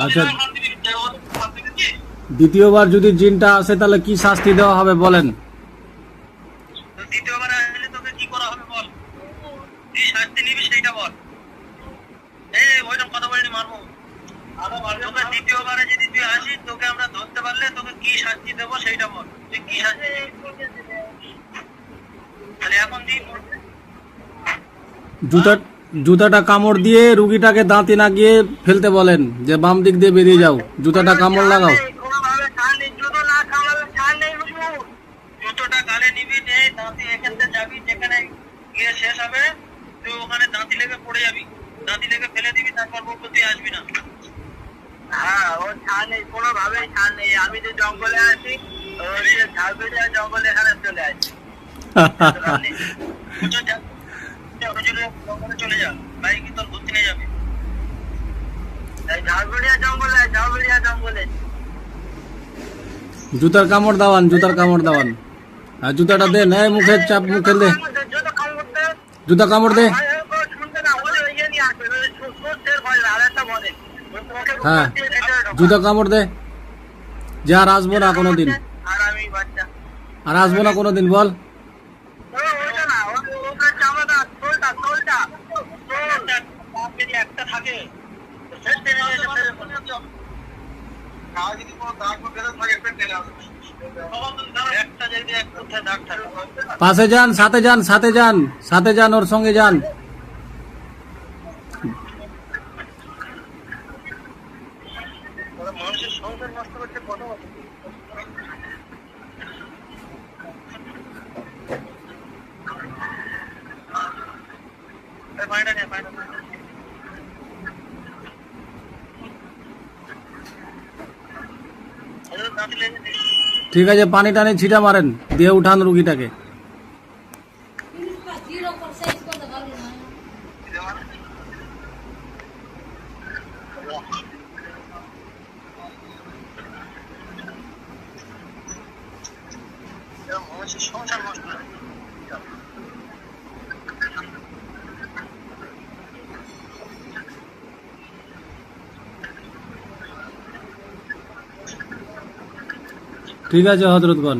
আচ্ছা, দ্বিতীয়বার যদি জিনটা আসে তাহলে কি শাস্তি দেওয়া হবে বলেন? দ্বিতীয়বার আসলে তোকে কি করা হবে বল, কি শাস্তি নিবি সেইটা বল। ওইরকম কথা বলিনি, মারবো তোকে। দ্বিতীয়বারে যদি তুই আসিস, তোকে আমরা ধরতে পারলে তোকে কি শাস্তি দেবো সেইটা বল। তুই কি শাস্তি তাহলে এখন দিই। জুতাটা কামড় দিয়ে রুগীটাকে দাঁতে না গিয়ে ফেলতে বলেন, যে বাম দিক দিয়ে বেরিয়ে যাও, জুতাটা কামড় লাগাও। জুতোটা গালে নিবি, দাঁতি এখান থেকে যাবি, যেখানে গিয়ে শেষ হবে তুই ওখানে দাঁতি লেগে পড়ে যাবি, দাঁতি লেগে ফেলে দিবি, তারপর বলবো তুই আসবি না। হ্যাঁ, ও ছাড় নেই, কোনোভাবেই ছাড় নেই। আমি যে জঙ্গলে আছি, ঝাড়বেড়িয়া জঙ্গলে এখানে চলে আসি। জঙ্গলে চলে যা, ভাই কি তোর ঘুরতে নিয়ে যাবে। ঝাড়বেড়িয়া জঙ্গলে জুতার কামড় দাওয়ান, জুতার কামড় দাওয়ান। আর জুতাটা দে, না মুখের চাপ, মুখে দে, জুতা কামড় দে। হ্যাঁ, জুতা কামড় দে, যে আর আসবো না কোনোদিন, আর আসবো না কোনোদিন বল। একটা থাকে পাশে যান, সাথে যান, সাথে যান, সাথে যান, ওর সঙ্গে যান। মানুষের সংসার নষ্ট করছে কথা বলে। ঠিক আছে, পানি টানি ছিটা মারেন, দিয়ে উঠান রুগীটাকে। ঠিক আছে হযরতগণ।